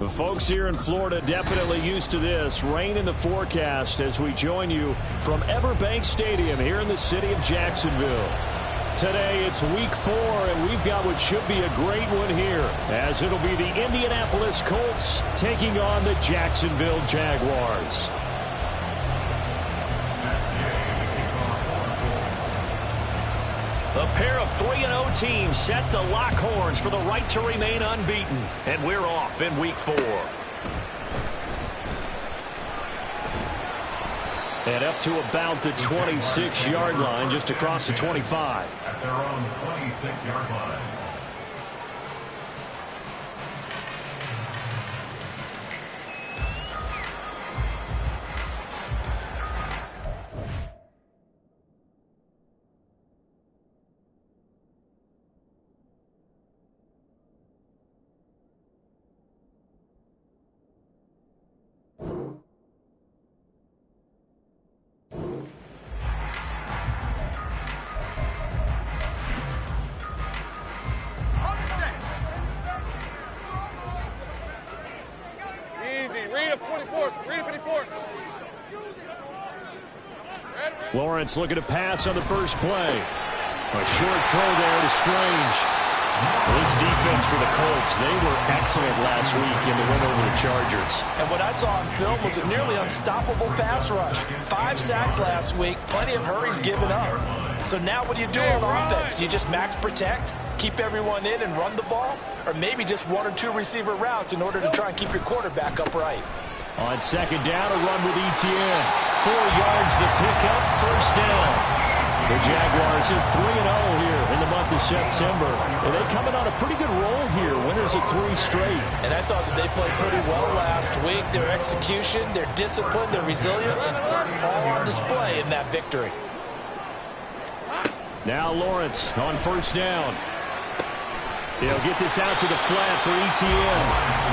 The folks here in Florida definitely used to this. Rain in the forecast as we join you from Everbank Stadium here in the city of Jacksonville. Today it's week 4, and we've got what should be a great one here, as it'll be the Indianapolis Colts taking on the Jacksonville Jaguars. A pair of 3-0 teams set to lock horns for the right to remain unbeaten. And we're off in week 4. And up to about the 26-yard line, just across the 25. At their own 26-yard line. Lawrence looking to pass on the first play. A short throw there to Strange. This defense for the Colts, they were excellent last week in the win over the Chargers. And what I saw on film was a nearly unstoppable pass rush. 5 sacks last week, plenty of hurries given up. So now what do you do on offense? You just max protect, keep everyone in and run the ball, or maybe just 1 or 2 receiver routes in order to try and keep your quarterback upright. On second down, a run with Etienne. 4 yards the pickup, first down. The Jaguars at 3-0 here in the month of September. And they coming on a pretty good roll here, winners of 3 straight. And I thought that they played pretty well last week. Their execution, their discipline, their resilience, all on display in that victory. Now Lawrence on first down. He'll get this out to the flat for Etienne.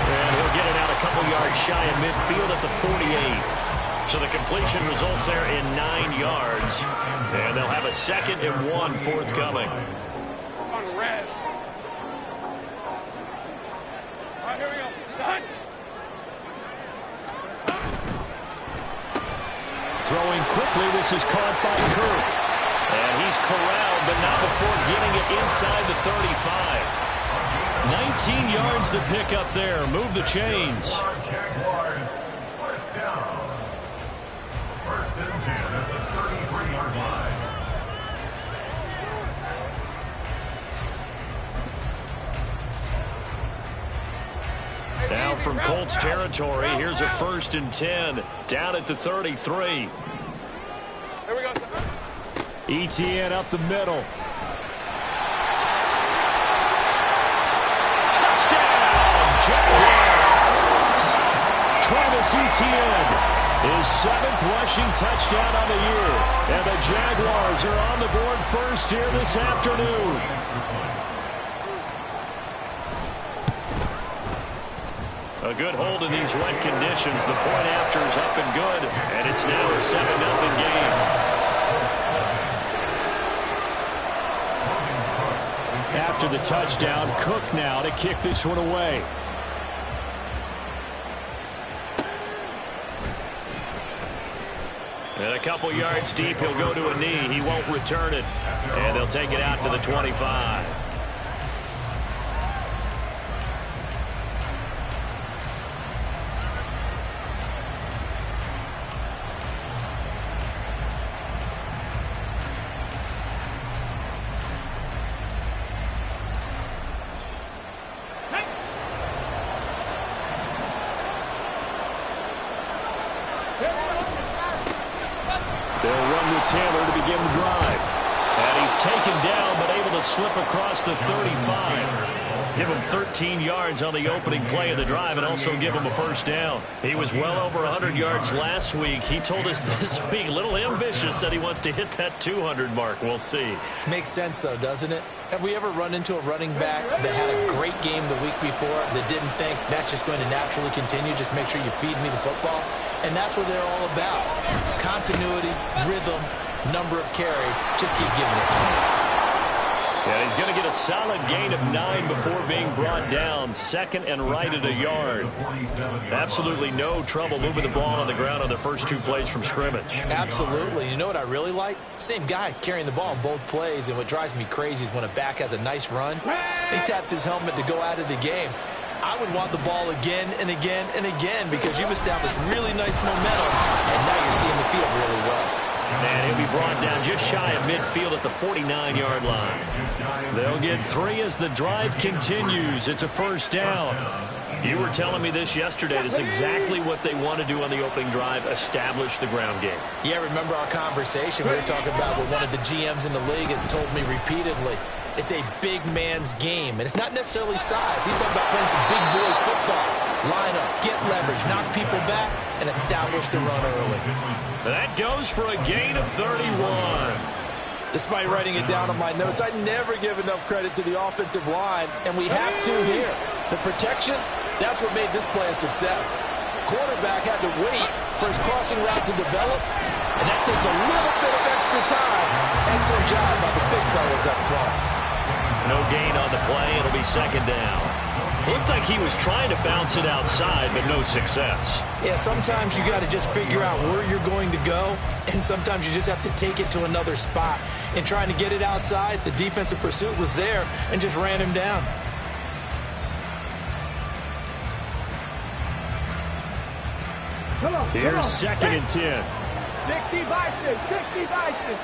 And he'll get it out a couple yards shy of midfield at the 48. So the completion results there in 9 yards. And they'll have a 2nd and 1 forthcoming. On red. All right, here we go. Done. Throwing quickly, this is caught by Kirk. And he's corralled, but not before getting it inside the 35. 19 yards the pick up there. Move the chains. Jaguars, first down. First and 10 at the 33-yard line. Now from Colts territory, here's a 1st and 10 down at the 33. Here we go. Etienne up the middle. Jaguars. Travis Etienne, his 7th rushing touchdown on the year. And the Jaguars are on the board first here this afternoon. A good hold in these wet conditions. The point after is up and good. And it's now a 7-0 game. After the touchdown, Cook now to kick this one away. And a couple yards deep, he'll go to a knee. He won't return it. And they'll take it out to the 25. Taylor to begin the drive. And he's taken down, but able to slip across the 35. Give him 13 yards on the opening play of the drive and also give him a first down. He was well over 100 yards last week. He told us this week, a little ambitious, said he wants to hit that 200 mark. We'll see. Makes sense, though, doesn't it? Have we ever run into a running back that had a great game the week before that didn't think that's just going to naturally continue? Just make sure you feed me the football. And that's what they're all about. Continuity, rhythm, number of carries. Just keep giving it to me. And he's going to get a solid gain of 9 before being brought down. Second and right at a yard. Absolutely no trouble moving the ball on the ground on the first 2 plays from scrimmage. Absolutely. You know what I really like? Same guy carrying the ball on both plays, and what drives me crazy is when a back has a nice run, he taps his helmet to go out of the game. I would want the ball again and again and again because you've established really nice momentum, and now you're seeing the field really well. And he'll be brought down just shy of midfield at the 49-yard line. They'll get 3 as the drive continues. It's a first down. You were telling me this yesterday. This is exactly what they want to do on the opening drive, establish the ground game. Yeah, remember our conversation? We were talking about what one of the GMs in the league has told me repeatedly. It's a big man's game, and it's not necessarily size. He's talking about playing some big boy football. Line up, get leverage, knock people back, and establish the run early. That goes for a gain of 31. Despite writing it down on my notes, I never give enough credit to the offensive line, and we have to here. The protection, that's what made this play a success. Quarterback had to wait for his crossing route to develop, and that takes a little bit of extra time. Excellent job by the big fellas up front. No gain on the play. It'll be second down. Looked like he was trying to bounce it outside, but no success. Yeah, sometimes you got to just figure out where you're going to go, and sometimes you just have to take it to another spot. In trying to get it outside, the defensive pursuit was there and just ran him down. Here's second and 10. 60 Bison, 60 Bison.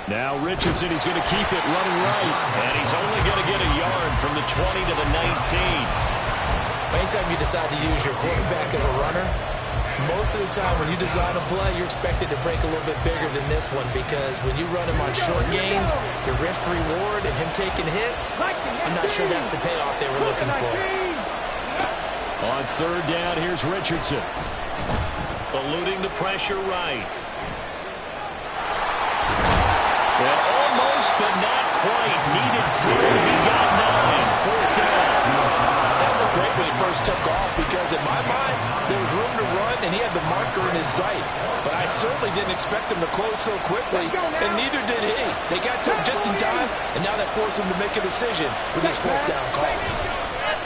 Now Richardson, he's going to keep it running right. And he's only going to get a yard from the 20 to the 19. Anytime you decide to use your quarterback as a runner, most of the time when you design a play, you're expected to break a little bit bigger than this one because when you run him on short gains, your risk-reward and him taking hits, I'm not sure that's the payoff they were looking for. On third down, here's Richardson. Eluding the pressure right. Well, almost, but not quite. Needed 10. He got 9. Fourth down. That looked great when he first took off because in my mind, there was room to run and he had the marker in his sight. But I certainly didn't expect him to close so quickly, and neither did he. They got to him just in time, and now that forced him to make a decision with his fourth down call.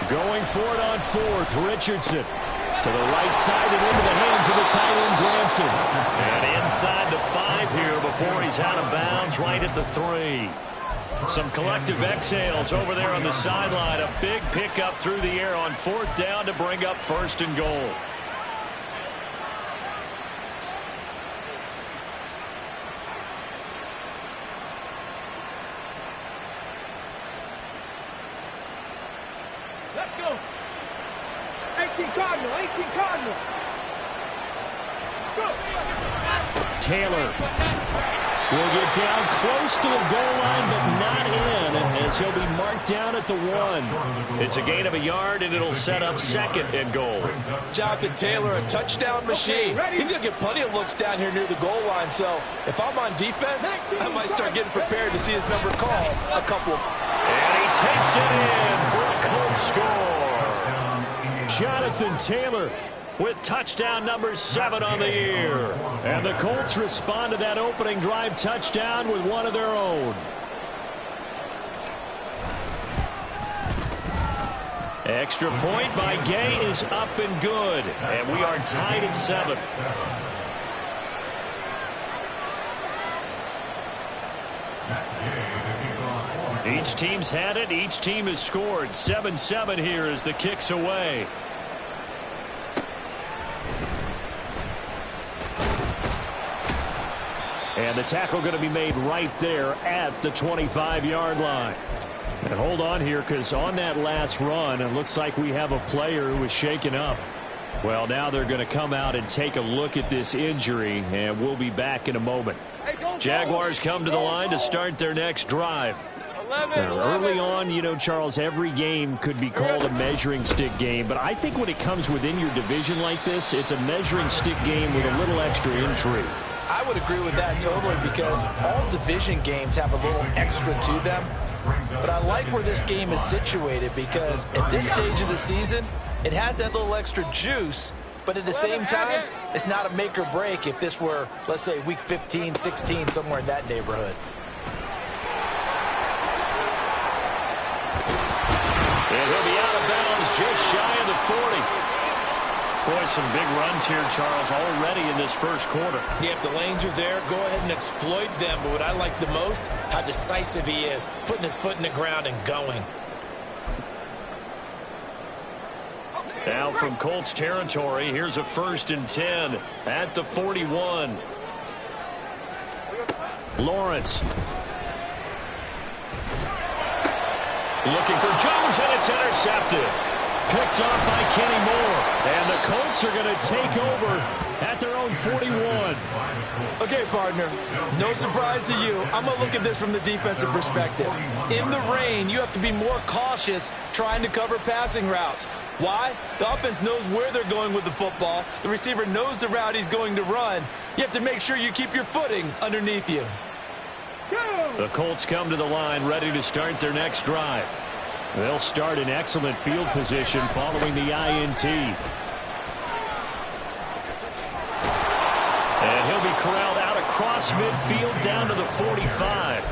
Going for it on fourth, Richardson. To the right side and into the hands of the tight end, Granson. And inside the 5 here before he's out of bounds right at the 3. Some collective exhales over there on the sideline. A big pickup through the air on fourth down to bring up first and goal. Let's go. 18 Cardinal, 18 Cardinal. Let's go. Taylor will get down close to the goal line, but not in, as he'll be marked down at the 1. It's a gain of a yard, and it'll set up second and goal. Jonathan Taylor, a touchdown machine. He's going to get plenty of looks down here near the goal line, so if I'm on defense, I might start getting prepared to see his number called a couple. And he takes it in for a Colts score. Jonathan Taylor with touchdown number 7 on the year. And the Colts respond to that opening drive touchdown with one of their own. Extra point by Gay is up and good. And we are tied at 7. Each team's had it. Each team has scored. 7-7 here as the kick's away. And the tackle going to be made right there at the 25-yard line. And hold on here, because on that last run, it looks like we have a player who was shaken up. Well, now they're going to come out and take a look at this injury, and we'll be back in a moment. Jaguars come to the line to start their next drive. Now, early on, you know, Charles, every game could be called a measuring stick game, but I think when it comes within your division like this, it's a measuring stick game with a little extra intrigue. I would agree with that totally because all division games have a little extra to them. But I like where this game is situated because at this stage of the season, it has that little extra juice but at the same time, it's not a make or break if this were, let's say, week 15, 16, somewhere in that neighborhood. And he'll be out of bounds just shy of the 40. Boy, some big runs here, Charles, already in this first quarter. Yeah, if the lanes are there, go ahead and exploit them. But what I like the most, how decisive he is, putting his foot in the ground and going. Now from Colts territory, here's a 1st and 10 at the 41. Lawrence. Looking for Jones, and it's intercepted. Picked off by Kenny Moore. And the Colts are going to take over at their own 41. Okay, partner, no surprise to you. I'm going to look at this from the defensive perspective. In the rain, you have to be more cautious trying to cover passing routes. Why? The offense knows where they're going with the football. The receiver knows the route he's going to run. You have to make sure you keep your footing underneath you. The Colts come to the line ready to start their next drive. They'll start in excellent field position following the INT. And he'll be corralled out across midfield down to the 45.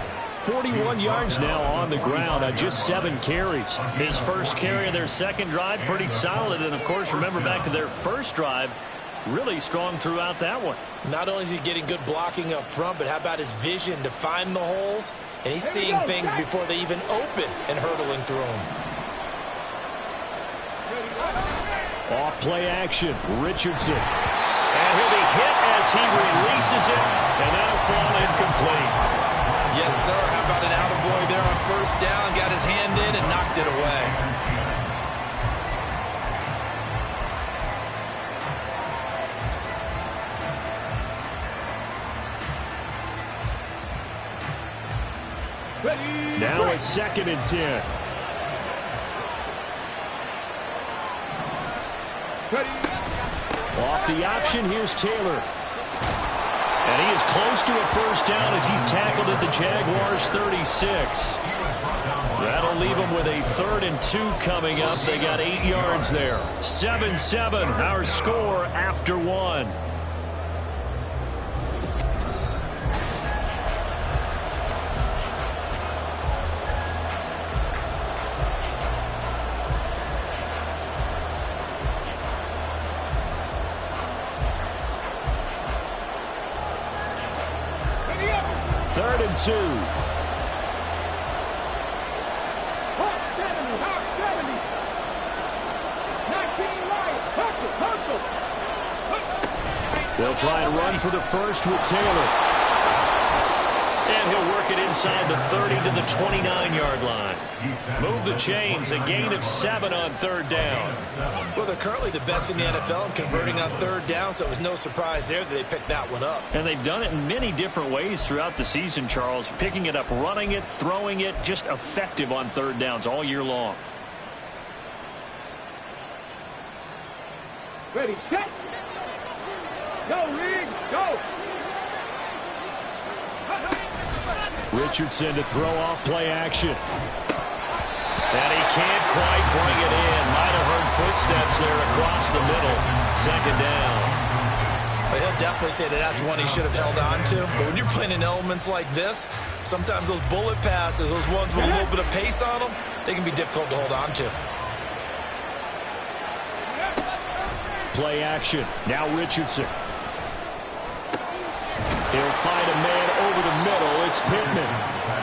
41 yards now on the ground on just 7 carries. His first carry of their second drive, pretty solid. And, of course, remember back to their first drive, really strong throughout that one. Not only is he getting good blocking up front, but how about his vision to find the holes? And he's seeing things before they even open and hurdling through them. Off play action, Richardson. And he'll be hit as he releases it, and that'll fall incomplete. Yes, sir. How about an attaboy there on 1st down? Got his hand in and knocked it away. Now a 2nd and 10. Off the option, here's Taylor. And he is close to a 1st down as he's tackled at the Jaguars' 36. That'll leave them with a 3rd and 2 coming up. They got 8 yards there. 7-7, our score after 1. Third and 2. Hawk 70, Hawk 70. 19 right. Hustle. They'll try and run for the first with Taylor. And he'll work it inside the 30 to the 29-yard line. Move the chains, a gain of 7 on 3rd down. Well, they're currently the best in the NFL in converting on 3rd down, so it was no surprise there that they picked that one up. And they've done it in many different ways throughout the season, Charles. Picking it up, running it, throwing it, just effective on 3rd downs all year long. Ready, set. Go, Reed, go. Richardson to throw off play action. And he can't quite bring it in. Might have heard footsteps there across the middle. 2nd down. Well, he'll definitely say that that's one he should have held on to. But when you're playing in elements like this, sometimes those bullet passes, those ones with a little bit of pace on them, they can be difficult to hold on to. Play action. Now Richardson. He'll find a man over the middle. It's Pittman.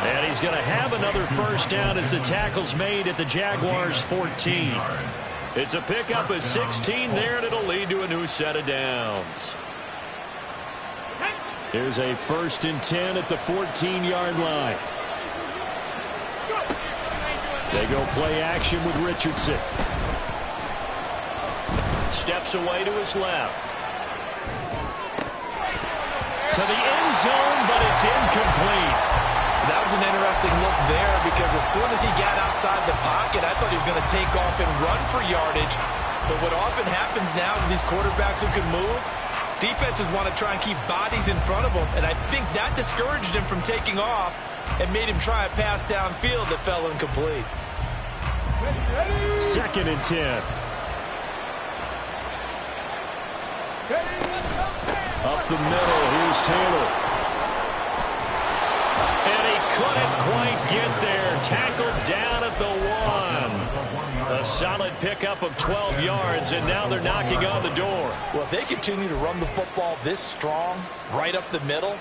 And he's going to have another 1st down as the tackle's made at the Jaguars' 14. It's a pickup of 16 there, and it'll lead to a new set of downs. Here's a 1st and 10 at the 14-yard line. They go play action with Richardson. Steps away to his left. To the end zone, but it's incomplete. That was an interesting look there because as soon as he got outside the pocket, I thought he was going to take off and run for yardage. But what often happens now with these quarterbacks who can move, defenses want to try and keep bodies in front of them, and I think that discouraged him from taking off and made him try a pass downfield that fell incomplete. 2nd and 10. Up the middle, here's Taylor. And he couldn't quite get there. Tackled down at the 1. A solid pickup of 12 yards, and now they're knocking on the door. Well, if they continue to run the football this strong, right up the middle,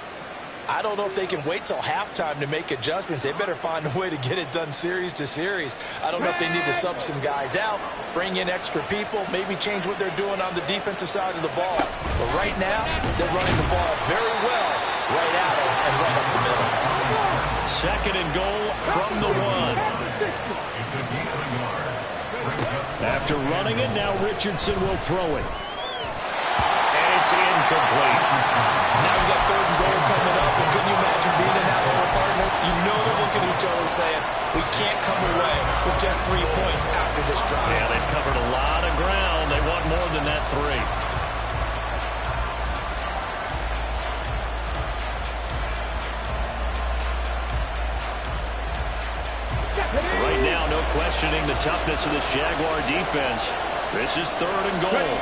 I don't know if they can wait till halftime to make adjustments. They better find a way to get it done series to series. I don't know if they need to sub some guys out, bring in extra people, maybe change what they're doing on the defensive side of the ball. But right now, they're running the ball very well right at it and right up the middle. 2nd and goal from the 1. After running it, now Richardson will throw it. And it's incomplete. Now we got 3rd and goal coming up, and couldn't you imagine being in that little partner? You know they're looking at each other saying, we can't come away with just 3 points after this drive. Yeah, they've covered a lot of ground. They want more than that 3. Right now, no questioning the toughness of this Jaguar defense. This is 3rd and goal.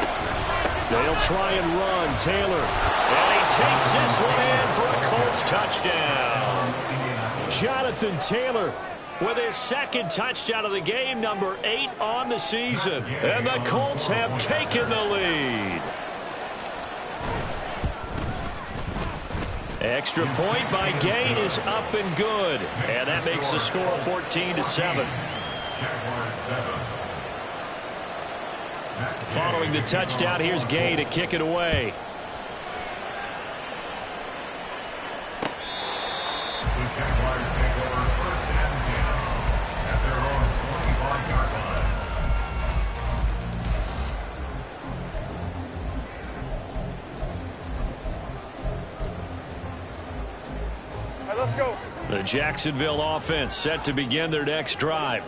They'll try and run. Taylor. And he takes this one in for a Colts touchdown. Jonathan Taylor with his 2nd touchdown of the game, number 8 on the season. And the Colts have taken the lead. Extra point by Gain is up and good. And that makes the score 14-7. Following the touchdown, here's Gay to kick it away. The Jaguars take over 1st and 10 at their own 25-yard line. All right, let's go. The Jacksonville offense set to begin their next drive.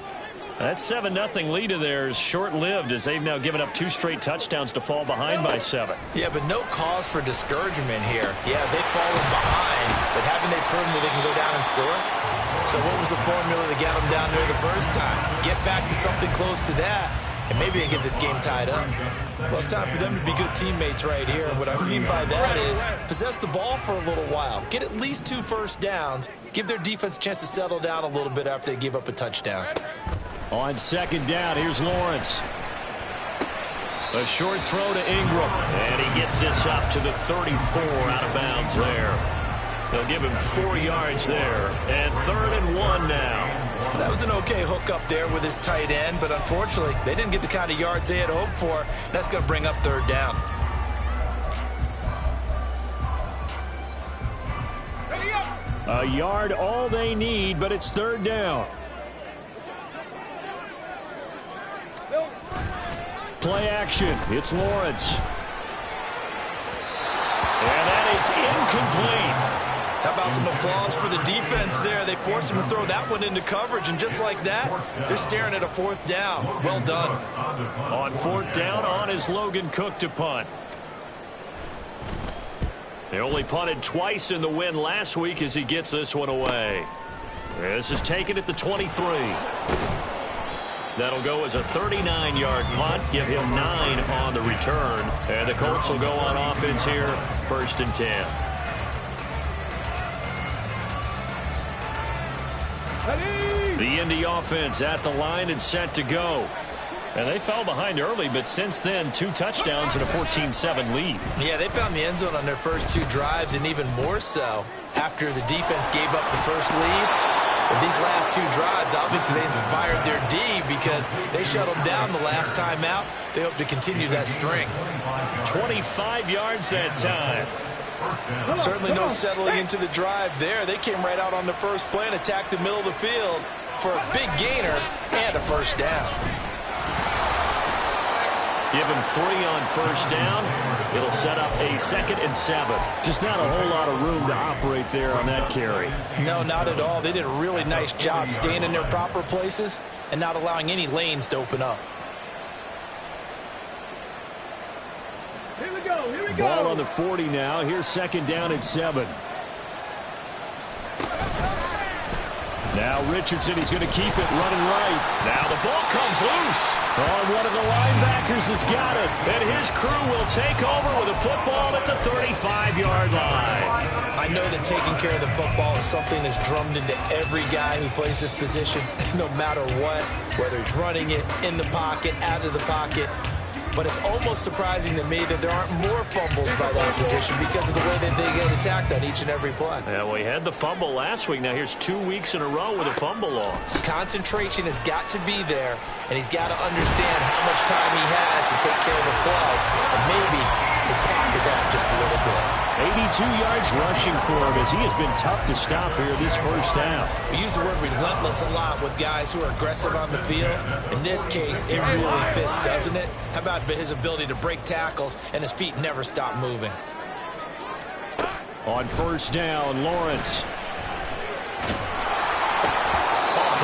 That 7-0 lead of theirs short-lived as they've now given up 2 straight touchdowns to fall behind by 7. Yeah, but no cause for discouragement here. Yeah, they've fallen behind, but haven't they proven that they can go down and score? So what was the formula to get them down there the first time? Get back to something close to that, and maybe they get this game tied up. Well, it's time for them to be good teammates right here. And what I mean by that is possess the ball for a little while. Get at least 2 first downs. Give their defense a chance to settle down a little bit after they give up a touchdown. On 2nd down, here's Lawrence. A short throw to Ingram. And he gets this up to the 34 out of bounds there. They'll give him 4 yards there. And 3rd and 1 now. That was an okay hook up there with his tight end, but unfortunately, they didn't get the kind of yards they had hoped for. That's going to bring up 3rd down. A yard all they need, but it's 3rd down. Play action. It's Lawrence. And that is incomplete. How about some applause for the defense there? They forced him to throw that one into coverage, and just like that, they're staring at a 4th down. Well done. On 4th down, on is Logan Cook to punt. They only punted twice in the win last week as he gets this one away. This is taken at the 23. That'll go as a 39-yard punt, give him 9 on the return. And the Colts will go on offense here, 1st and 10. The Indy offense at the line and set to go. And they fell behind early, but since then, 2 touchdowns and a 14-7 lead. Yeah, they found the end zone on their first 2 drives, and even more so after the defense gave up the first lead. But these last 2 drives, obviously they inspired their D because they shut them down the last time out. They hope to continue that string. 25 yards that time. Certainly no settling into the drive there. They came right out on the first play and attacked the middle of the field for a big gainer and a 1st down. Give him 3 on 1st down. It'll set up a 2nd and 7. Just not a whole lot of room to operate there on that carry. No, not at all. They did a really nice job staying in their proper places and not allowing any lanes to open up. Here we go. Here we go. Ball on the 40 now. Here's 2nd down and 7. Now Richardson, he's going to keep it running right. Now the ball comes loose. Oh, one of the linebackers has got it. And his crew will take over with a football at the 35-yard line. I know that taking care of the football is something that's drummed into every guy who plays this position, no matter what, whether he's running it, in the pocket, out of the pocket. But it's almost surprising to me that there aren't more fumbles by that position because of the way that they get attacked on each and every play. Yeah, well, he had the fumble last week. Now here's 2 weeks in a row with a fumble loss. Concentration has got to be there, and he's got to understand how much time he has to take care of the play. And maybe his clock is off just a little bit. 82 yards rushing for him as he has been tough to stop here this first half. We use the word relentless a lot with guys who are aggressive on the field. In this case, it really fits, doesn't it? How about his ability to break tackles and his feet never stop moving? On first down, Lawrence.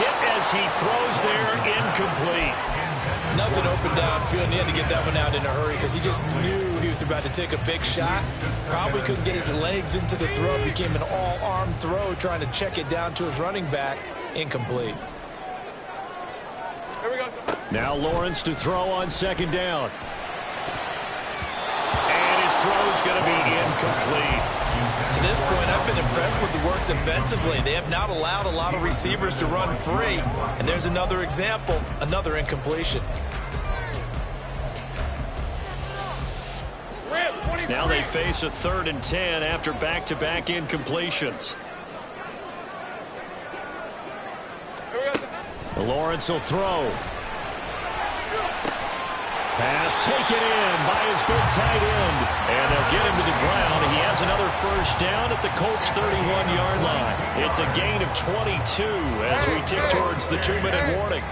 Hit as he throws there, incomplete. Nothing open downfield, and he had to get that one out in a hurry because he just knew he was about to take a big shot. Probably couldn't get his legs into the throw. It became an all-arm throw trying to check it down to his running back. Incomplete. Here we go. Now Lawrence to throw on second down. And his throw's going to be incomplete. To this point, I've been impressed with the work defensively. They have not allowed a lot of receivers to run free. And there's another example, another incompletion. Now they face a 3rd and 10 after back-to-back incompletions. Lawrence will throw. Pass taken in by his big tight end. And they'll get him to the ground. He has another first down at the Colts' 31-yard line. It's a gain of 22 as we tick towards the 2-minute warning.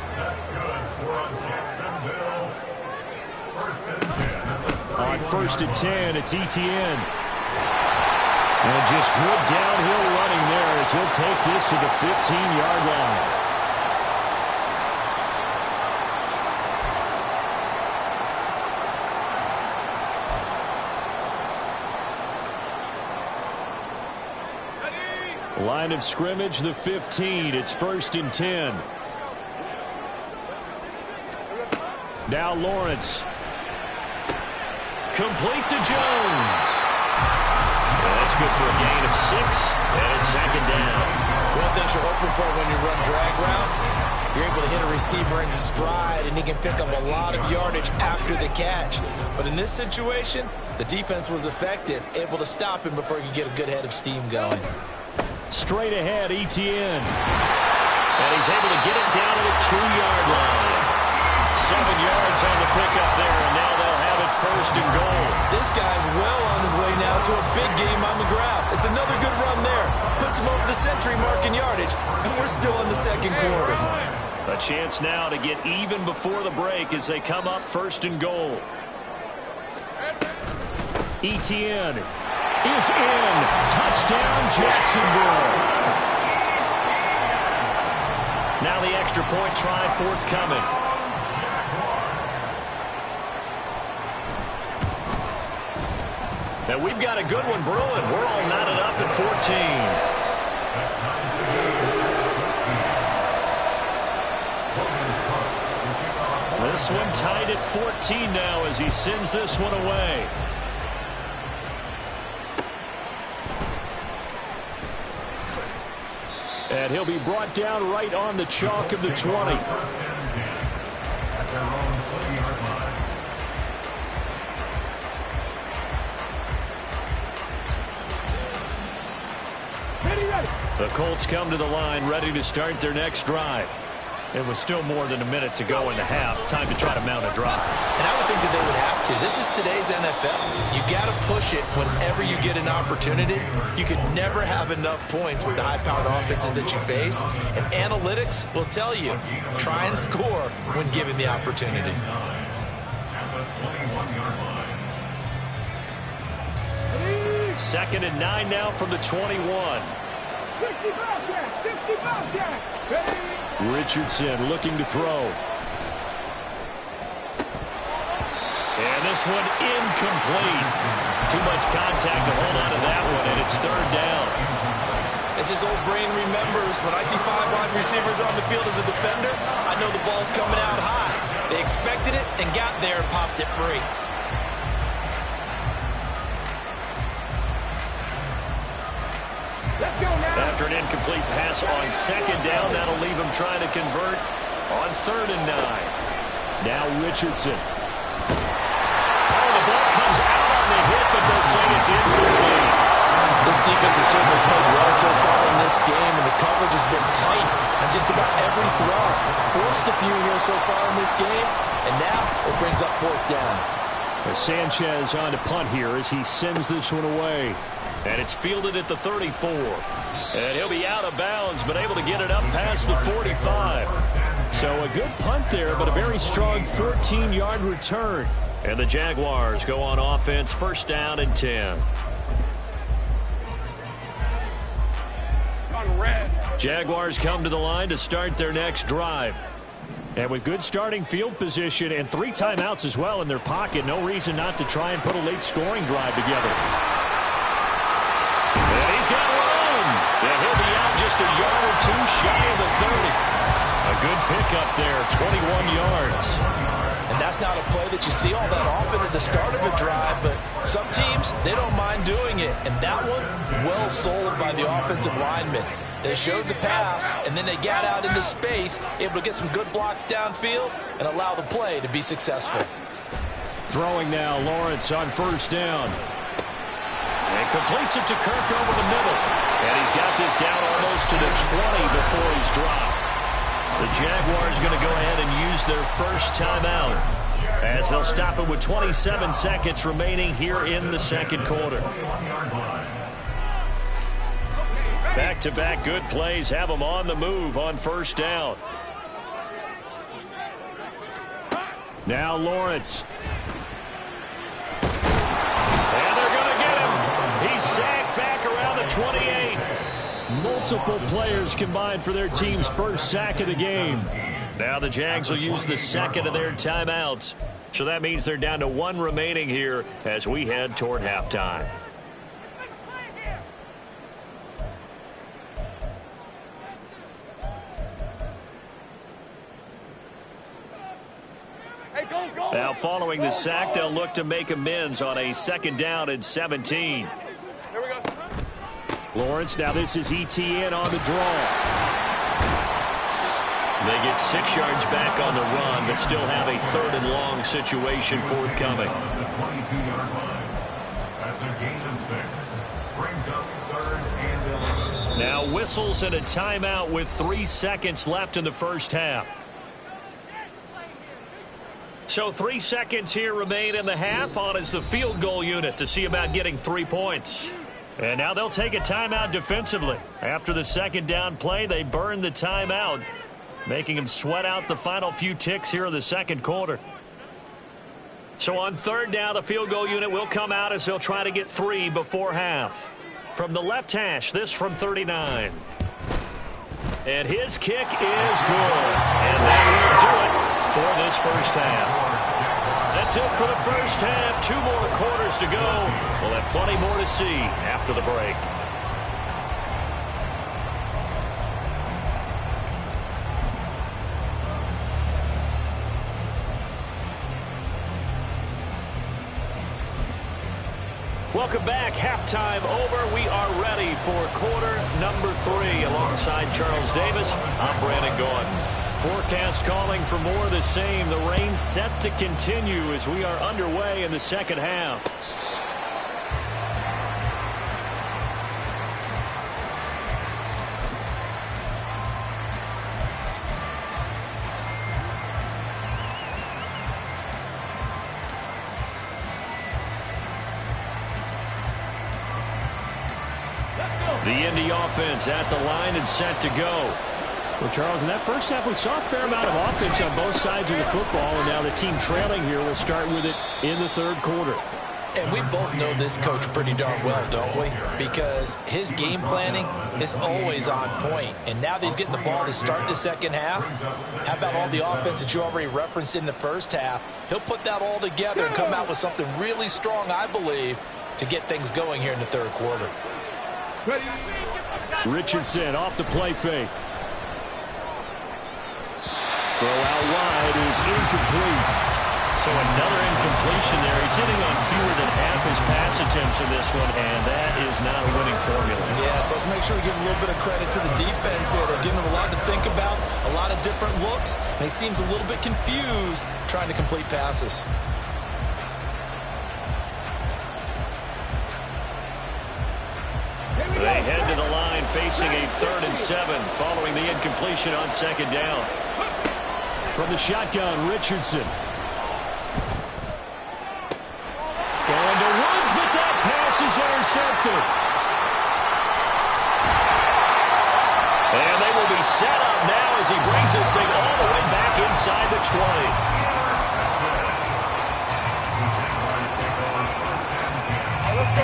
On 1st and 10, it's Etienne. And just good downhill running there as he'll take this to the 15-yard line. Line of scrimmage, the 15. It's 1st and 10. Now Lawrence. Complete to Jones. And that's good for a gain of 6. And it's 2nd down. One of the things you're hoping for when you run drag routes, you're able to hit a receiver in stride, and he can pick up a lot of yardage after the catch. But in this situation, the defense was effective, able to stop him before he could get a good head of steam going. Straight ahead, Etienne. And he's able to get it down to the 2-yard line. 7 yards on the pickup there, and now they'll have it 1st and goal. This guy's well on his way now to a big game on the ground. It's another good run there. Puts him over the century mark in yardage, and we're still in the 2nd quarter. A chance now to get even before the break as they come up 1st and goal. Etienne is in. Touchdown, Jacksonville. Now the extra point try forthcoming. And we've got a good one brewing. We're all knotted up at 14. This one tied at 14 now as he sends this one away. And he'll be brought down right on the chalk of the 20. The Colts come to the line ready to start their next drive. It was still more than a minute to go in the half. Time to try to mount a drive. And I would think that they would have to. This is today's NFL. You got to push it whenever you get an opportunity. You can never have enough points with the high-powered offenses that you face. And analytics will tell you, try and score when given the opportunity. Second and 9 now from the 21. Richardson looking to throw. And this one incomplete. Too much contact to hold on to that one, and it's 3rd down. As his old brain remembers, when I see 5 wide receivers on the field as a defender, I know the ball's coming out high. They expected it and got there and popped it free. Let's go now. After an incomplete pass on second down, that'll leave him trying to convert on 3rd and 9. Now Richardson. Oh, the ball comes out on the hit, but they'll say it's incomplete. This defense has certainly played well so far in this game, and the coverage has been tight on just about every throw. Forced a few here so far in this game, and now it brings up 4th down. Sanchez on to punt here as he sends this one away. And it's fielded at the 34. And he'll be out of bounds, but able to get it up past the 45. So a good punt there, but a very strong 14-yard return. And the Jaguars go on offense, 1st down and 10. Jaguars come to the line to start their next drive. And with good starting field position and 3 timeouts as well in their pocket, no reason not to try and put a late scoring drive together. And he's got room. And he'll be out just a yard or 2 shy of the 30. A good pickup there, 21 yards. And that's not a play that you see all that often at the start of a drive, but some teams, they don't mind doing it. And that one, well sold by the offensive lineman. They showed the pass, and then they got out into space, able to get some good blocks downfield and allow the play to be successful. Throwing now, Lawrence on 1st down. And completes it to Kirk over the middle. And he's got this down almost to the 20 before he's dropped. The Jaguars going to go ahead and use their first timeout as they'll stop it with 27 seconds remaining here in the 2nd quarter. Back-to-back good plays have them on the move on 1st down. Now Lawrence. And they're going to get him. He's sacked back around the 28. Multiple players combined for their team's first sack of the game. Now the Jags will use the 2nd of their timeouts. So that means they're down to 1 remaining here as we head toward halftime. Now following the sack, they'll look to make amends on a 2nd down and 17. Here we go. Lawrence, now this is ETN on the draw. They get 6 yards back on the run, but still have a 3rd and long situation forthcoming. The 22-yard line. That's a gain of 6. Brings up 3rd and 11. Now whistles and a timeout with 3 seconds left in the 1st half. So 3 seconds here remain in the half on as the field goal unit to see about getting 3 points. And now they'll take a timeout defensively. After the 2nd down play, they burn the timeout, making them sweat out the final few ticks here in the 2nd quarter. So on 3rd down, the field goal unit will come out as they'll try to get 3 before half. From the left hash, this from 39. And his kick is good. And that will do it for this 1st half. That's it for the 1st half. 2 more quarters to go. We'll have plenty more to see after the break. Welcome back. Halftime over. We are ready for quarter number 3. Alongside Charles Davis, I'm Brandon Gordon. Forecast calling for more of the same. The rain set to continue as we are underway in the 2nd half. The Indy offense at the line and set to go. Well, Charles, in that 1st half, we saw a fair amount of offense on both sides of the football, and now the team trailing here will start with it in the 3rd quarter. And we both know this coach pretty darn well, don't we? Because his game planning is always on point. And now that he's getting the ball to start the 2nd half, how about all the offense that you already referenced in the 1st half? He'll put that all together and come out with something really strong, I believe, to get things going here in the 3rd quarter. Ready. Richardson off the play fake. Throw out wide is incomplete. So another incompletion there. He's hitting on fewer than half his pass attempts in this one, and that is not a winning formula. Yeah, so let's make sure we give a little bit of credit to the defense here. They're giving him a lot to think about, a lot of different looks, and he seems a little bit confused trying to complete passes. They head to the line facing a 3rd and 7 following the incompletion on 2nd down. From the shotgun, Richardson. Going to Woods, but that pass is intercepted. And they will be set up now as he brings this thing all the way back inside the 20.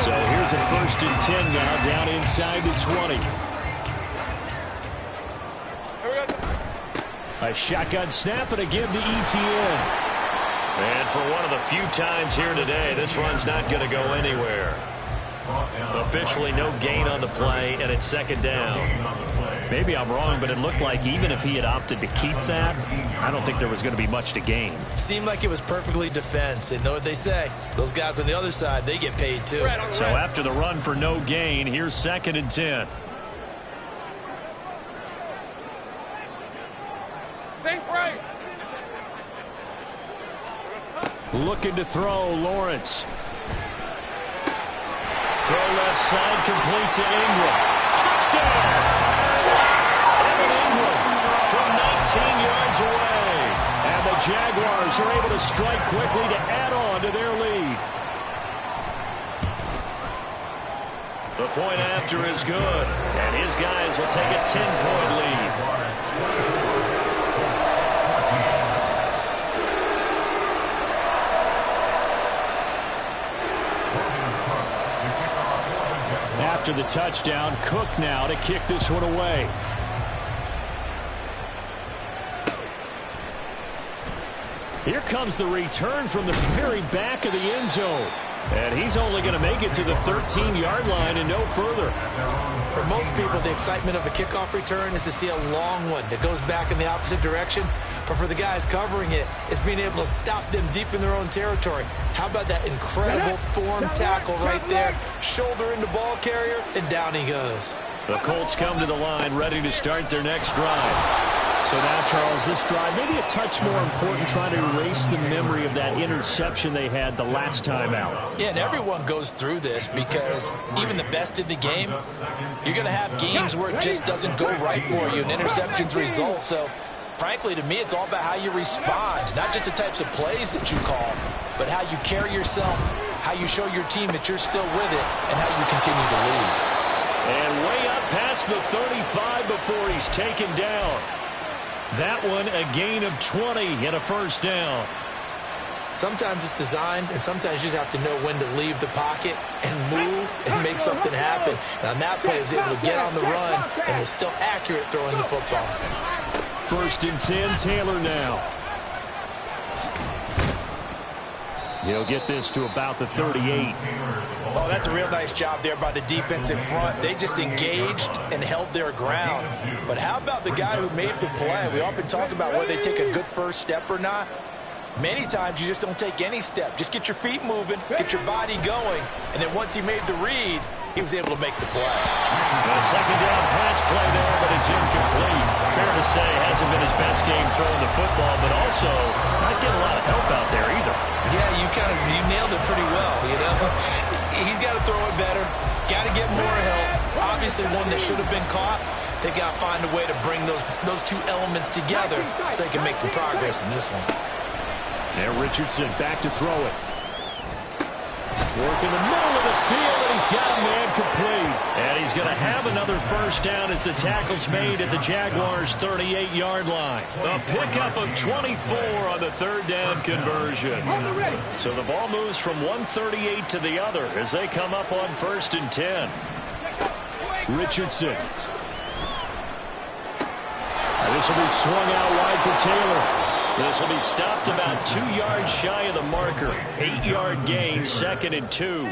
So here's a 1st and 10 now, down inside the 20. A shotgun snap and a give to ETN. And for one of the few times here today, this run's not going to go anywhere. Officially no gain on the play, and it's 2nd down. Maybe I'm wrong, but it looked like even if he had opted to keep that, I don't think there was going to be much to gain. Seemed like it was perfectly defense. And know what they say? Those guys on the other side, they get paid too. So after the run for no gain, here's 2nd and 10. Looking to throw, Lawrence. Throw left side, complete to Ingram. Touchdown! Evan Ingram from 19 yards away. And the Jaguars are able to strike quickly to add on to their lead. The point after is good, and his guys will take a 10-point lead. After the touchdown, Cook now to kick this one away. Here comes the return from the very back of the end zone. And he's only going to make it to the 13-yard line and no further. For most people, the excitement of a kickoff return is to see a long one that goes back in the opposite direction. But for the guys covering it, it's being able to stop them deep in their own territory. How about that incredible form tackle right there? Shoulder into ball carrier, and down he goes. The Colts come to the line ready to start their next drive. So now, Charles, this drive maybe a touch more important, trying to erase the memory of that interception they had the last time out. Yeah, and everyone goes through this because even the best in the game, you're going to have games where it just doesn't go right for you and interceptions result. So, frankly, to me, it's all about how you respond, not just the types of plays that you call, but how you carry yourself, how you show your team that you're still with it, and how you continue to lead. And way up past the 35 before he's taken down. That one a gain of 20 and a 1st down. Sometimes it's designed, and sometimes you just have to know when to leave the pocket and move and make something happen. And on that play, he was able to get on the run and was still accurate throwing the football. 1st and 10, Taylor now. He'll get this to about the 38. Oh, that's a real nice job there by the defense in front. They just engaged and held their ground. But how about the guy who made the play? We often talk about whether they take a good first step or not. Many times you just don't take any step. Just get your feet moving, get your body going, and then once he made the read, he was able to make the play. A 2nd down pass play there, but it's incomplete. Fair to say, hasn't been his best game throwing the football, but also not getting a lot of help out there either. Yeah, you nailed it pretty well, you know. He's got to throw it better, got to get more help. Obviously one that should have been caught. They got to find a way to bring those two elements together so they can make some progress in this one. Now Richardson back to throw it. Work in the middle of the field, and he's got a man complete. And he's going to have another 1st down as the tackle's made at the Jaguars' 38-yard line. A pickup of 24 on the 3rd down conversion. So the ball moves from 138 to the other as they come up on 1st and 10. Richardson. This will be swung out wide for Taylor. This will be stopped about 2 yards shy of the marker. 8-yard gain, 2nd and 2.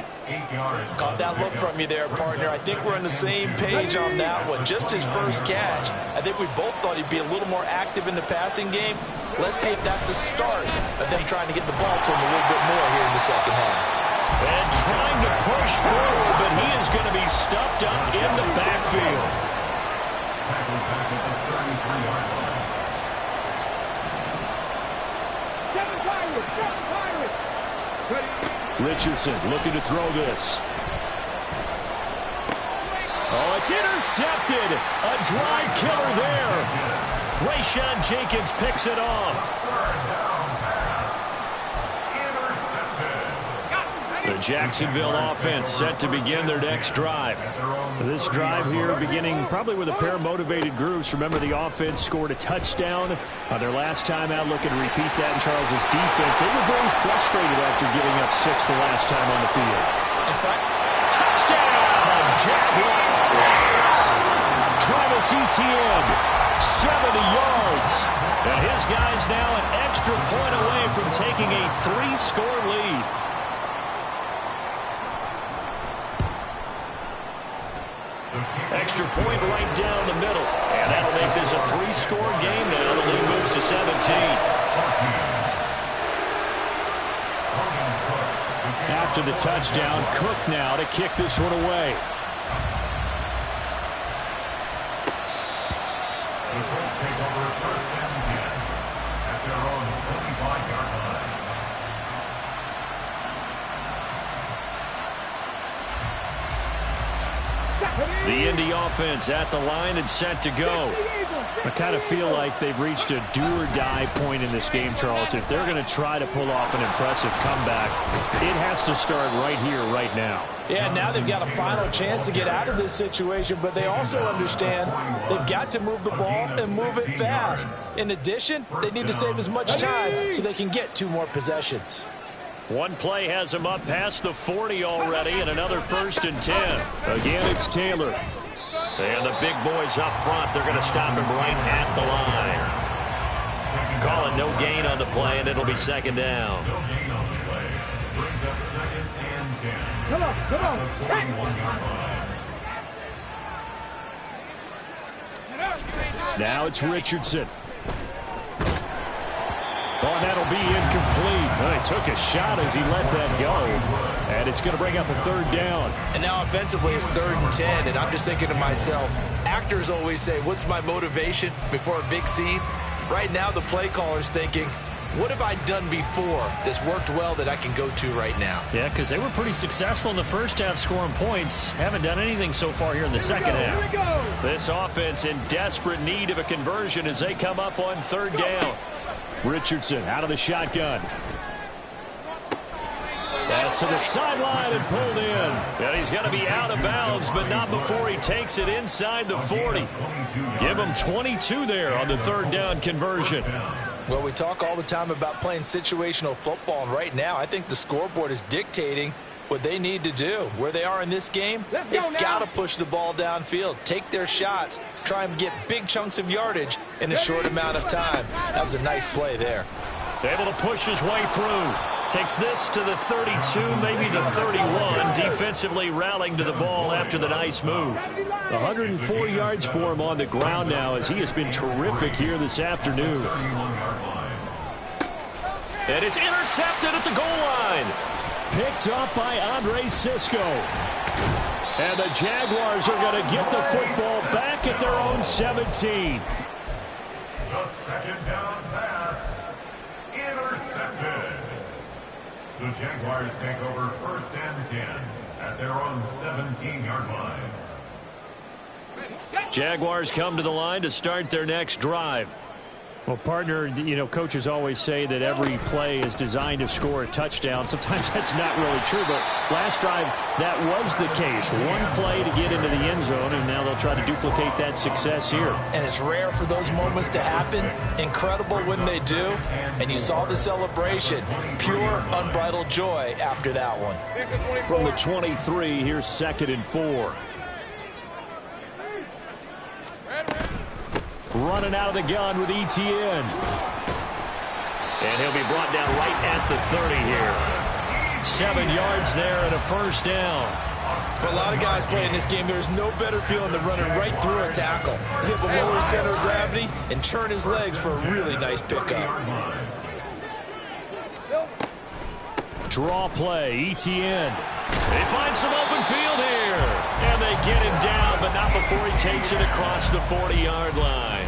Caught that look from you there, partner. I think we're on the same page on that one. Just his first catch. I think we both thought he'd be a little more active in the passing game. Let's see if that's the start of them trying to get the ball to him a little bit more here in the second half. And trying to push forward, but he is going to be stuffed up in the backfield. Tackled back at the 33-yard line. Richardson looking to throw this. Oh, it's intercepted. A drive killer there. Rayshawn Jenkins picks it off. The Jacksonville offense set to begin their next drive. This drive here beginning probably with a pair of motivated groups. Remember, the offense scored a touchdown on their last time out, looking to repeat that in Charles's defense. They were very frustrated after giving up 6 the last time on the field. Touchdown, Jaguars! Travis Etienne, 70 yards. And his guys now an extra point away from taking a 3-score lead. Extra point right down the middle. And that'll make this a 3-score game now. The lead moves to 17. After the touchdown, Cook now to kick this one away. The Colts take over 1st and 10 at their own 25-yard line. The Indy offense at the line and set to go. I kind of feel like they've reached a do-or-die point in this game, Charles. If they're going to try to pull off an impressive comeback, it has to start right here, right now. Yeah, now they've got a final chance to get out of this situation, but they also understand they've got to move the ball and move it fast. In addition, they need to save as much time so they can get 2 more possessions. One play has him up past the 40 already, and another 1st and 10. Again, it's Taylor. And the big boys up front, they're going to stop him right at the line. Calling no gain on the play, and it'll be 2nd down. No gain on the play. Brings up 2nd and 10. Come on. The 41-yard line. Now it's Richardson. Oh, and that'll be incomplete. Well, he took a shot as he let that go. And it's going to bring up a 3rd down. And now offensively it's 3rd and 10, and I'm just thinking to myself, actors always say, what's my motivation before a big scene? Right now the play caller's thinking, what have I done before that's worked well that I can go to right now? Yeah, because they were pretty successful in the first half scoring points. Haven't done anything so far here in the second half. This offense in desperate need of a conversion as they come up on 3rd down. Richardson out of the shotgun. Pass to the sideline and pulled in. And he's going to be out of bounds, but not before he takes it inside the 40. Give him 22 there on the 3rd down conversion. Well, we talk all the time about playing situational football, and right now I think the scoreboard is dictating what they need to do. Where they are in this game, they've got to push the ball downfield, take their shots, try and get big chunks of yardage in a short amount of time. That was a nice play there. Able to push his way through. Takes this to the 32, maybe the 31. Defensively rallying to the ball after the nice move. 104 yards for him on the ground now as he has been terrific here this afternoon. And it's intercepted at the goal line. Picked up by Andre Cisco. And the Jaguars are going to get the football back at their own 17. The 2nd down pass. Intercepted. The Jaguars take over 1st and 10 at their own 17-yard line. Jaguars come to the line to start their next drive. Well, partner, you know, coaches always say that every play is designed to score a touchdown. Sometimes that's not really true, but last drive, that was the case. One play to get into the end zone, and now they'll try to duplicate that success here. And it's rare for those moments to happen. Incredible when they do. And you saw the celebration. Pure, unbridled joy after that one. From the 23, here's 2nd and 4. Running out of the gun with Etienne. And he'll be brought down right at the 30 here. 7 yards there and a first down. For a lot of guys playing this game, there's no better feeling than running right through a tackle. He's able to lower his center of gravity and churn his legs for a really nice pickup. Draw play, ETN. They find some open field here. And they get him down, but not before he takes it across the 40-yard line.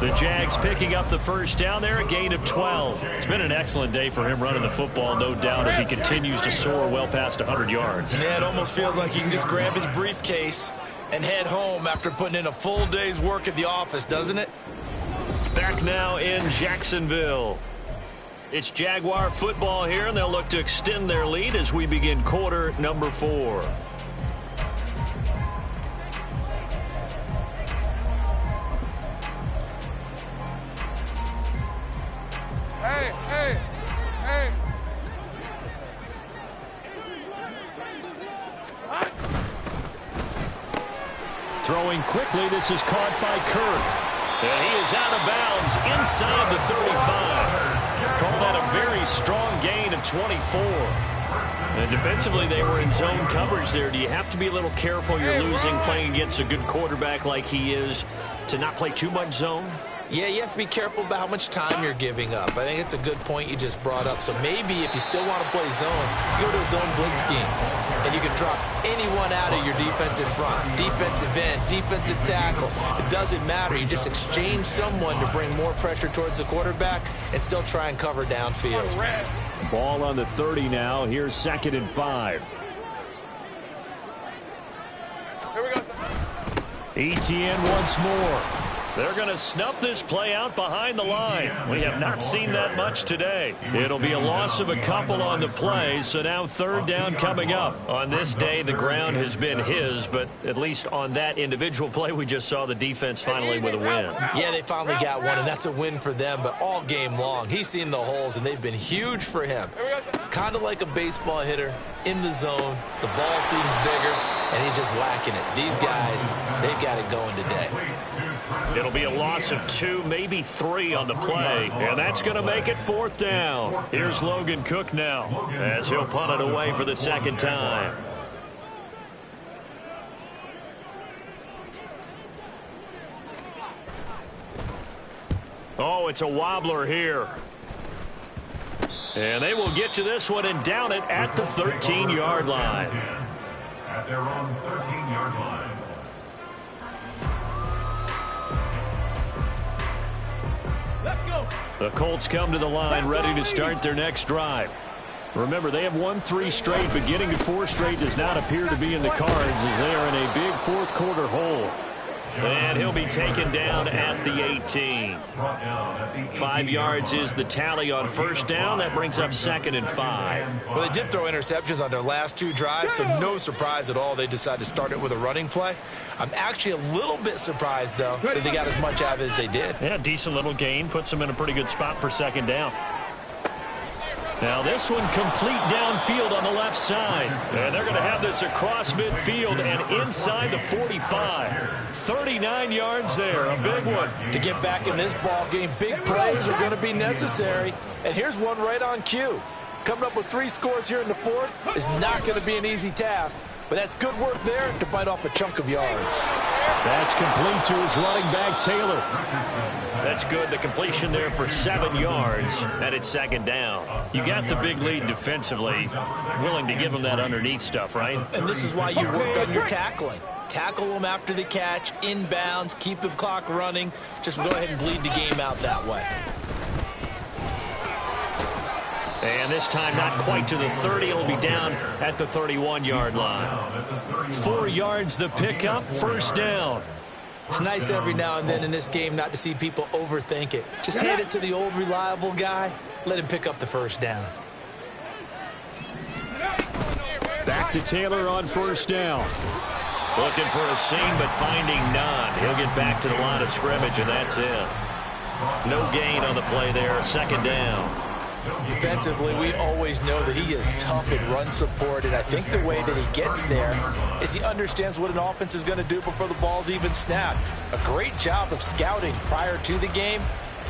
The Jags picking up the first down there, a gain of 12. It's been an excellent day for him running the football, no doubt, as he continues to soar well past 100 yards. Yeah, it almost feels like he can just grab his briefcase and head home after putting in a full day's work at the office, doesn't it? Back now in Jacksonville. It's Jaguar football here, and they'll look to extend their lead as we begin quarter number 4. Hey. Throwing quickly, this is caught by Kirk. And he is out of bounds inside the 35. Call that a very strong gain of 24. And defensively, they were in zone coverage there. Do you have to be a little careful? You're losing playing against a good quarterback like he is to not play too much zone? Yeah, you have to be careful about how much time you're giving up. I think it's a good point you just brought up. So maybe if you still want to play zone, you go to a zone blitz scheme. And you can drop anyone out of your defensive front. Defensive end, defensive tackle. It doesn't matter. You just exchange someone to bring more pressure towards the quarterback and still try and cover downfield. Ball on the 30 now. Here's 2nd and 5. Here we go. ETN once more. They're going to snuff this play out behind the line. We have not seen that much today. It'll be a loss of a couple on the play, so now 3rd down coming up. On this day, the ground has been his, but at least on that individual play, we just saw the defense finally with a win. Yeah, they finally got one, and that's a win for them, but all game long, he's seen the holes, and they've been huge for him. Kind of like a baseball hitter in the zone. The ball seems bigger, and he's just whacking it. These guys, they've got it going today. It'll be a loss of 2, maybe 3 on the play, and that's going to make it 4th down. Here's Logan Cook now as he'll punt it away for the 2nd time. Oh, it's a wobbler here. And they will get to this one and down it at the 13-yard line. At their own 13-yard line. The Colts come to the line ready to start their next drive. Remember, they have won 3 straight, but getting to 4 straight does not appear to be in the cards as they are in a big 4th quarter hole. And he'll be taken down at the 18. 5 yards is the tally on 1st down. That brings up 2nd and 5. Well, they did throw interceptions on their last 2 drives, so no surprise at all they decided to start it with a running play. I'm actually a little bit surprised, though, that they got as much out of it as they did. Yeah, decent little gain. Puts them in a pretty good spot for 2nd down. Now this one complete downfield on the left side. And they're going to have this across midfield and inside the 45. 39 yards there, a big one. To get back in this ball game, big plays are going to be necessary. And here's one right on cue. Coming up with 3 scores here in the 4th is not going to be an easy task. But that's good work there to bite off a chunk of yards. That's complete to his running back, Taylor. That's good. The completion there for 7 yards, and it's 2nd down. You got the big lead defensively. Willing to give him that underneath stuff, right? And this is why you work on your tackling. Tackle them after the catch, inbounds, keep the clock running. Just go ahead and bleed the game out that way. And this time not quite to the 30. It'll be down at the 31-yard line. 4 yards the pickup, 1st down. It's nice every now and then in this game not to see people overthink it. Just hand it to the old reliable guy. Let him pick up the 1st down. Back to Taylor on 1st down. Looking for a seam, but finding none. He'll get back to the line of scrimmage, and that's it. No gain on the play there, 2nd down. Defensively, we always know that he is tough in run support, and I think the way that he gets there is he understands what an offense is going to do before the ball's even snapped. A great job of scouting prior to the game.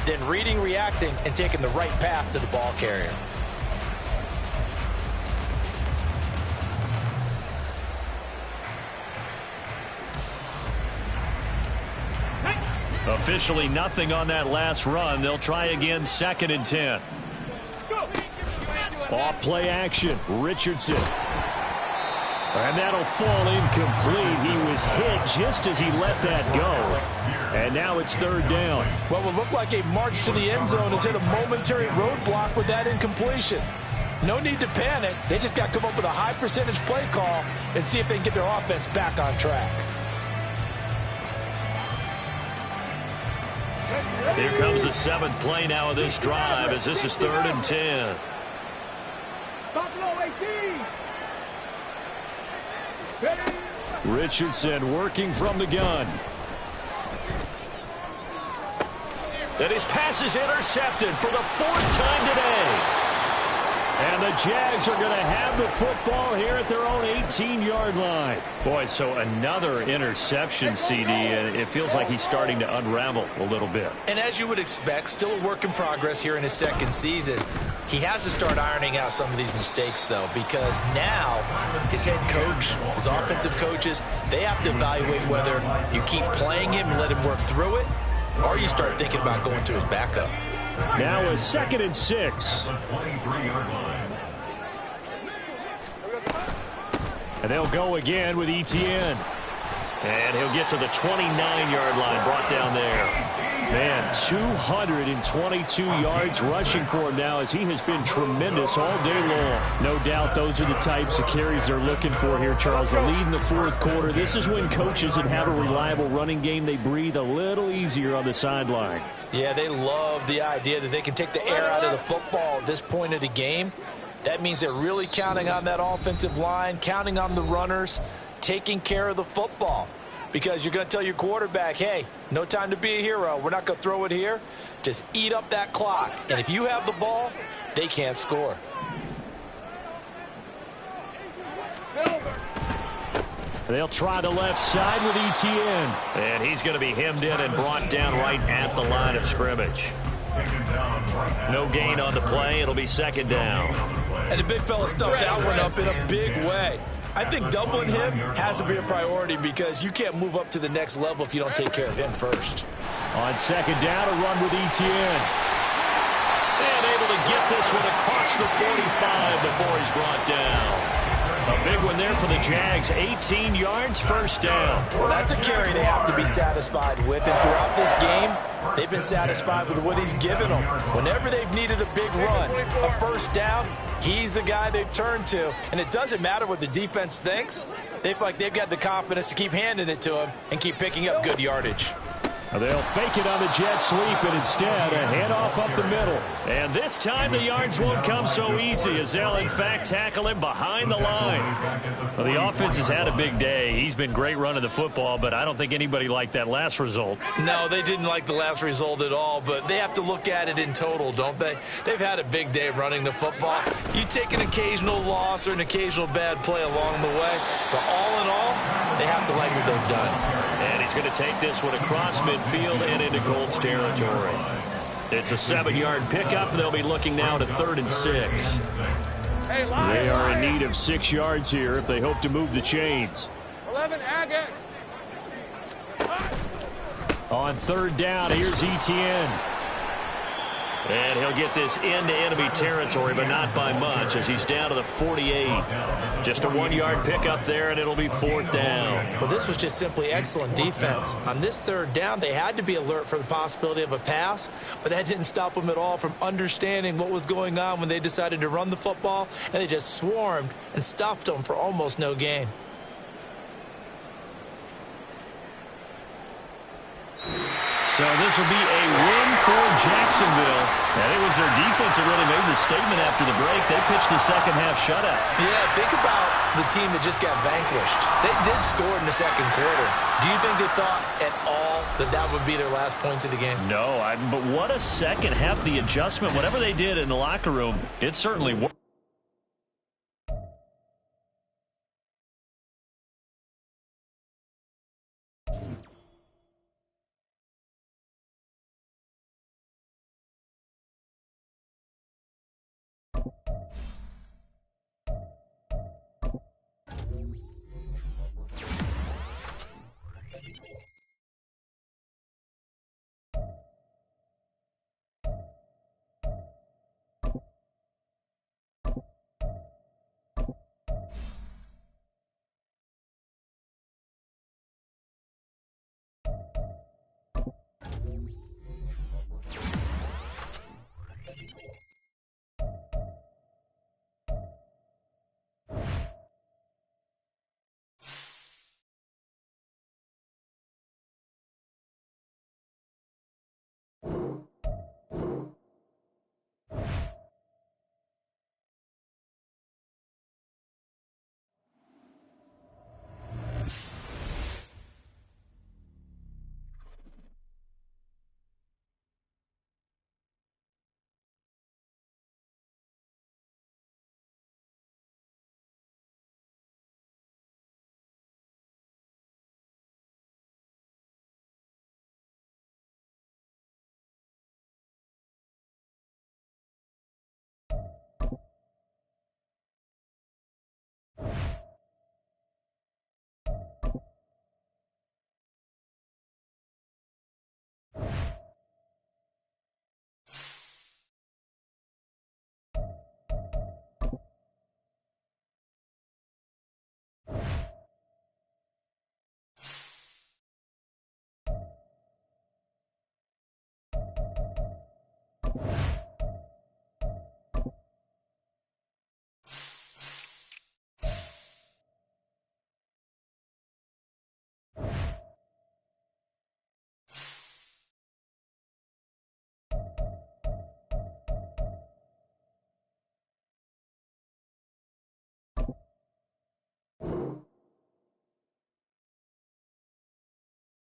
then reading, reacting, and taking the right path to the ball carrier. Officially nothing on that last run. They'll try again, 2nd and 10. Off play action, Richardson. And that'll fall incomplete. He was hit just as he let that go. And now it's 3rd down. What would look like a march to the end zone has hit a momentary roadblock with that incompletion. No need to panic. They just got to come up with a high percentage play call and see if they can get their offense back on track. Here comes the 7th play now of this drive as this is 3rd and 10. Richardson working from the gun. And his pass is intercepted for the 4th time today. And the Jags are going to have the football here at their own 18-yard line. Boy, so another interception, CD. It feels like he's starting to unravel a little bit. And as you would expect, still a work in progress here in his 2nd season. He has to start ironing out some of these mistakes, though, because now his head coach, his offensive coaches, they have to evaluate whether you keep playing him and let him work through it, or you start thinking about going to his backup. Now a 2nd and 6. And they'll go again with Etienne. And he'll get to the 29-yard line, brought down there. Man, 222 yards rushing for him now as he has been tremendous all day long. No doubt those are the types of carries they're looking for here, Charles. The lead in the 4th quarter. This is when coaches that have a reliable running game, they breathe a little easier on the sideline. Yeah, they love the idea that they can take the air out of the football at this point of the game. That means they're really counting on that offensive line, counting on the runners, taking care of the football. Because you're going to tell your quarterback, hey, no time to be a hero. We're not going to throw it here. Just eat up that clock. And if you have the ball, they can't score. They'll try the left side with Etienne. And he's going to be hemmed in and brought down right at the line of scrimmage. No gain on the play. It'll be 2nd down. And the big fella stuffed that one up in a big way. I think doubling him has to be a priority because you can't move up to the next level if you don't take care of him first. On 2nd down, a run with Etienne. And able to get this one across the 45 before he's brought down. A big one there for the Jags. 18 yards, 1st down. Well, that's a carry they have to be satisfied with. And throughout this game, they've been satisfied with what he's given them. Whenever they've needed a big run, a 1st down, he's the guy they've turned to. And it doesn't matter what the defense thinks. They feel like they've got the confidence to keep handing it to him and keep picking up good yardage. They'll fake it on the jet sweep, and instead a handoff up the middle. And this time the yards won't come so easy as they'll, in fact, tackle him behind the line. Well, the offense has had a big day. He's been great running the football, but I don't think anybody liked that last result. No, they didn't like the last result at all, but they have to look at it in total, don't they? They've had a big day running the football. You take an occasional loss or an occasional bad play along the way, but all in all, they have to like what they've done. And he's going to take this one across midfield and into Colts territory. It's a 7-yard pickup. They'll be looking now to 3rd and 6. They are in need of 6 yards here if they hope to move the chains. 11, Agate. On 3rd down, here's Etienne. And he'll get this into enemy territory, but not by much as he's down to the 48. Just a 1-yard pickup there, and it'll be 4th down. Well, this was just simply excellent defense. On this 3rd down, they had to be alert for the possibility of a pass, but that didn't stop them at all from understanding what was going on when they decided to run the football, and they just swarmed and stuffed them for almost no gain. So this will be a win for Jacksonville. And it was their defense that really made the statement after the break. They pitched the 2nd half shutout. Yeah, think about the team that just got vanquished. They did score in the 2nd quarter. Do you think they thought at all that that would be their last points of the game? No, but what a 2nd half. The adjustment, whatever they did in the locker room, it certainly worked.